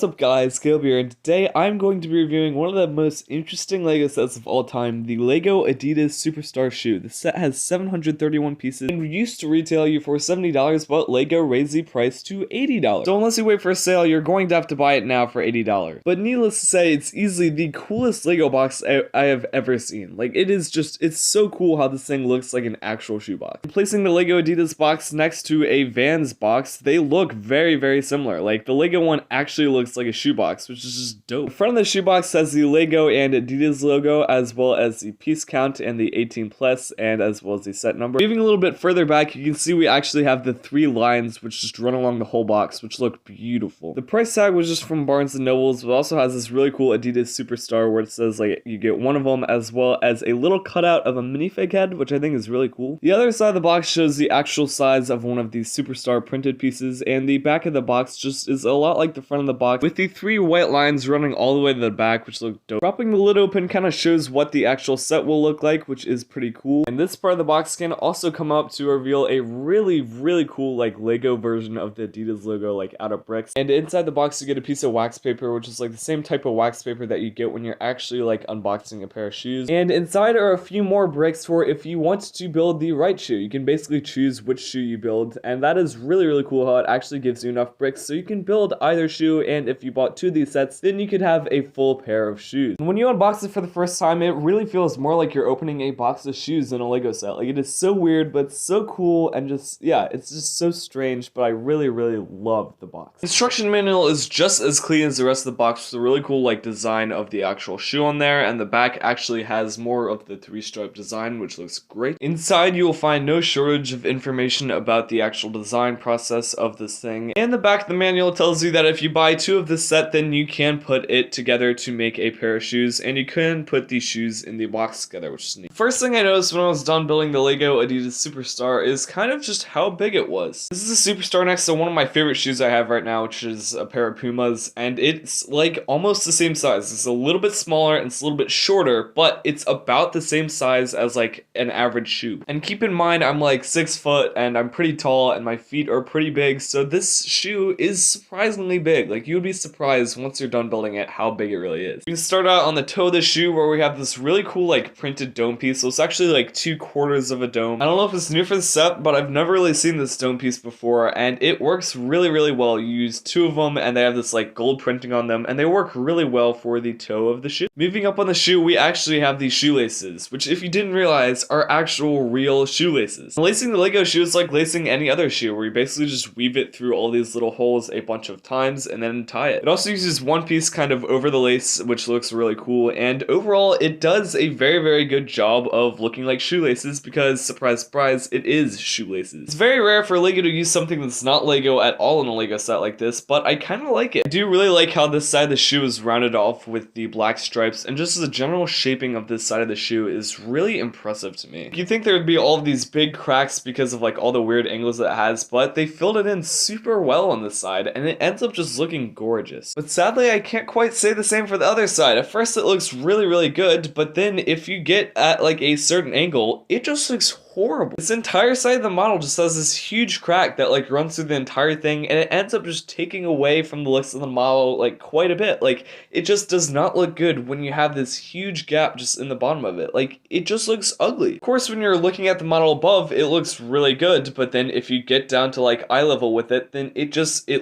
What's up guys, Caleb here, and today I'm going to be reviewing one of the most interesting LEGO sets of all time, the LEGO Adidas Superstar shoe. The set has 731 pieces and used to retail you for $70, but LEGO raised the price to $80. So unless you wait for a sale, you're going to have to buy it now for $80. But needless to say, it's easily the coolest LEGO box I have ever seen. Like, it's so cool how this thing looks like an actual shoe box. Placing the LEGO Adidas box next to a Vans box, they look very, very similar. Like, the LEGO one actually looks like a shoebox, which is just dope. The front of the shoebox has the LEGO and Adidas logo, as well as the piece count and the 18 plus, and as well as the set number. Moving a little bit further back, you can see we actually have the 3 lines which just run along the whole box, which look beautiful. The price tag was just from Barnes & Nobles, but also has this really cool Adidas Superstar where it says like you get one of them, as well as a little cutout of a minifig head, which I think is really cool. The other side of the box shows the actual size of one of these Superstar printed pieces, and the back of the box just is a lot like the front of the box, with the 3 white lines running all the way to the back, which look dope. Dropping the lid open kind of shows what the actual set will look like, which is pretty cool. And this part of the box can also come up to reveal a really cool like Lego version of the Adidas logo, like out of bricks. And inside the box you get a piece of wax paper, which is like the same type of wax paper that you get when you're actually like unboxing a pair of shoes. And inside are a few more bricks for if you want to build the right shoe. You can basically choose which shoe you build, and that is really cool how it actually gives you enough bricks so you can build either shoe, and if you bought 2 of these sets, then you could have a full pair of shoes. And when you unbox it for the first time, it really feels more like you're opening a box of shoes than a Lego set. Like, it is so weird, but so cool, and just, yeah, it's just so strange, but I really love the box. The instruction manual is just as clean as the rest of the box, with a really cool, like, design of the actual shoe on there, and the back actually has more of the 3-stripe design, which looks great. Inside, you will find no shortage of information about the actual design process of this thing, and the back of the manual tells you that if you buy 2 of this set, then you can put it together to make a pair of shoes, and you can put these shoes in the box together, which is neat. First thing I noticed when I was done building the LEGO Adidas Superstar is kind of just how big it was. This is a Superstar next to one of my favorite shoes I have right now, which is a pair of Pumas, and it's like almost the same size. It's a little bit smaller and it's a little bit shorter, but it's about the same size as like an average shoe. And keep in mind, I'm like 6 foot and I'm pretty tall and my feet are pretty big, so this shoe is surprisingly big. Like, you would be surprised once you're done building it how big it really is. We can start out on the toe of the shoe where we have this really cool like printed dome piece. So it's actually like 2/4 of a dome. I don't know if it's new for the set, but I've never really seen this dome piece before, and it works really well. You use 2 of them and they have this like gold printing on them, and they work really well for the toe of the shoe. Moving up on the shoe, we actually have these shoelaces, which if you didn't realize are actual real shoelaces. And lacing the LEGO shoe is like lacing any other shoe, where you basically just weave it through all these little holes a bunch of times and then tie it. It also uses one piece kind of over the lace, which looks really cool, and overall it does a very good job of looking like shoelaces because, surprise it is shoelaces. It's very rare for LEGO to use something that's not LEGO at all in a LEGO set like this, but I kind of like it. I do really like how this side of the shoe is rounded off with the black stripes, and just the general shaping of this side of the shoe is really impressive to me. You'd think there would be all of these big cracks because of like all the weird angles it has, but they filled it in super well on this side, and it ends up just looking gorgeous. But sadly, I can't quite say the same for the other side. At first it looks really good, but then if you get at like a certain angle, it just looks horrible. This entire side of the model just has this huge crack that like runs through the entire thing, and it ends up just taking away from the looks of the model like quite a bit. Like, it just does not look good when you have this huge gap just in the bottom of it. Like, it just looks ugly. Of course, when you're looking at the model above, it looks really good, but then if you get down to like eye level with it, then it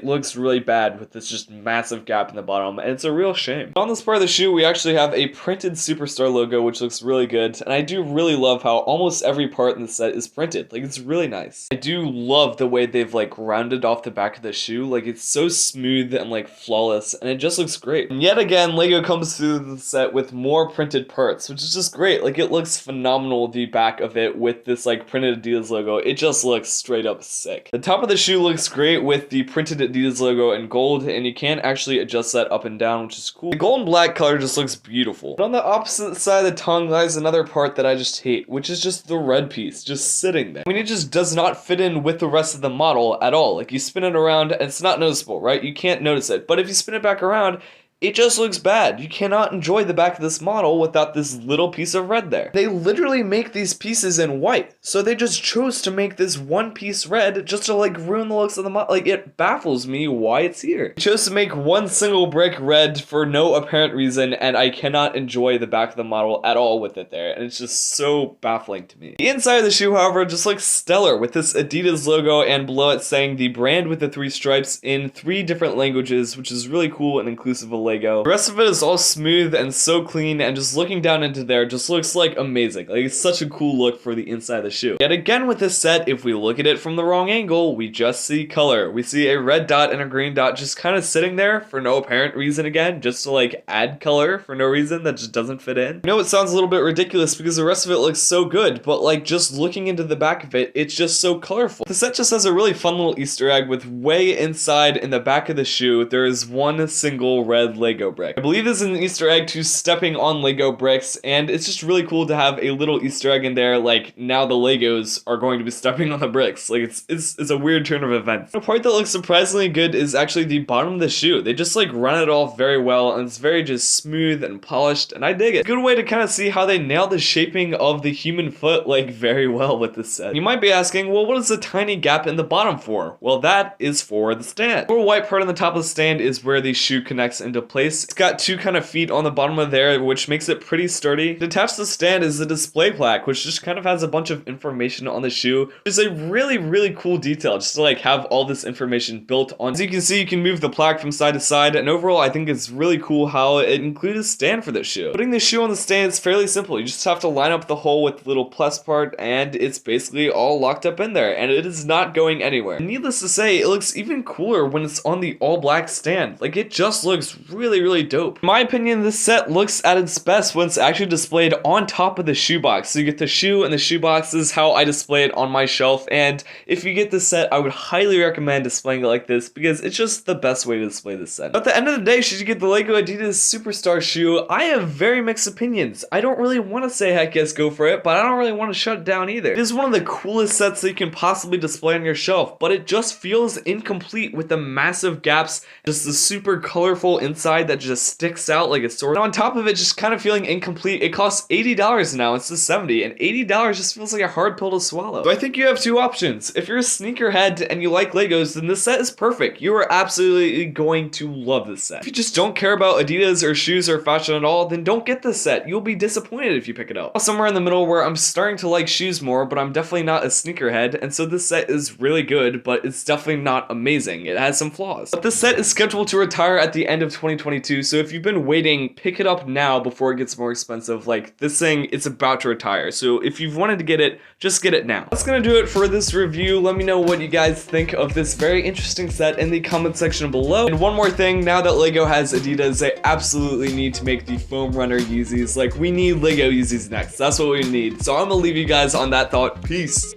looks really bad with this just massive gap in the bottom, and it's a real shame. On this part of the shoe, we actually have a printed Superstar logo, which looks really good, and I do really love how almost every part in the set is printed. Like, it's really nice. I do love the way they've like rounded off the back of the shoe. Like, it's so smooth and like flawless, and it just looks great. And yet again, LEGO comes through the set with more printed parts, which is just great. Like, it looks phenomenal, the back of it with this like printed Adidas logo. It just looks straight up sick. The top of the shoe looks great with the printed Adidas logo in gold, and you can actually adjust that up and down, which is cool. The gold and black color just looks beautiful. But on the opposite side of the tongue lies another part that I just hate, which is just the red piece just sitting there. I mean, it just does not fit in with the rest of the model at all. Like, you spin it around and it's not noticeable, right? You can't notice it. But if you spin it back around, it just looks bad. You cannot enjoy the back of this model without this little piece of red there. They literally make these pieces in white, so they just chose to make this one piece red just to like ruin the looks of the model. Like, it baffles me why it's here. They chose to make one single brick red for no apparent reason, and I cannot enjoy the back of the model at all with it there, and it's just so baffling to me. The inside of the shoe, however, just looks stellar with this Adidas logo and below it saying the brand with the 3 stripes in 3 different languages, which is really cool and inclusive of Lego. The rest of it is all smooth and so clean, and just looking down into there just looks like amazing. Like, it's such a cool look for the inside of the shoe. Yet again with this set, if we look at it from the wrong angle, we just see color. We see a red dot and a green dot just kind of sitting there for no apparent reason again, just to like add color for no reason that just doesn't fit in. I know it sounds a little bit ridiculous because the rest of it looks so good, but like just looking into the back of it, it's just so colorful. The set just has a really fun little Easter egg with way inside in the back of the shoe, there is one single red Lego brick. I believe this is an Easter egg to stepping on Lego bricks, and it's just really cool to have a little Easter egg in there, like now the Legos are going to be stepping on the bricks. Like, it's a weird turn of events. The part that looks surprisingly good is actually the bottom of the shoe. They just like run it off very well, and it's very just smooth and polished, and I dig it. Good way to kind of see how they nailed the shaping of the human foot like very well with this set. You might be asking, well, what is the tiny gap in the bottom for? Well, that is for the stand. The little white part on the top of the stand is where the shoe connects into place. It's got 2 kind of feet on the bottom of there, which makes it pretty sturdy. Attached to the stand is the display plaque, which just kind of has a bunch of information on the shoe. It's a really cool detail just to like have all this information built on. As you can see, you can move the plaque from side to side, and overall I think it's really cool how it included a stand for this shoe. Putting the shoe on the stand is fairly simple. You just have to line up the hole with the little plus part, and it's basically all locked up in there, and it is not going anywhere. And needless to say, it looks even cooler when it's on the all black stand. Like, it just looks really dope. In my opinion, this set looks at its best when it's actually displayed on top of the shoebox. So you get the shoe and the shoebox. This is how I display it on my shelf, and if you get this set, I would highly recommend displaying it like this because it's just the best way to display this set. But at the end of the day, should you get the Lego Adidas Superstar shoe, I have very mixed opinions. I don't really want to say heck yes, go for it, but I don't really want to shut it down either. It is one of the coolest sets that you can possibly display on your shelf, but it just feels incomplete with the massive gaps, just the super colorful inside that just sticks out like a sword. And on top of it, just kind of feeling incomplete, it costs $80 now instead of $70, and $80 just feels like a hard pill to swallow. So I think you have 2 options. If you're a sneakerhead and you like Legos, then this set is perfect. You are absolutely going to love this set. If you just don't care about Adidas or shoes or fashion at all, then don't get this set. You'll be disappointed if you pick it up. Somewhere in the middle where I'm starting to like shoes more, but I'm definitely not a sneakerhead, and so this set is really good, but it's definitely not amazing. It has some flaws. But this set is scheduled to retire at the end of 2022, so if you've been waiting, pick it up now before it gets more expensive. Like, this thing, it's about to retire, so if you've wanted to get it, just get it now. That's gonna do it for this review. Let me know what you guys think of this very interesting set in the comment section below. And one more thing, now that Lego has Adidas, they absolutely need to make the foam runner Yeezys. Like, we need Lego Yeezys next. That's what we need. So I'm gonna leave you guys on that thought. Peace.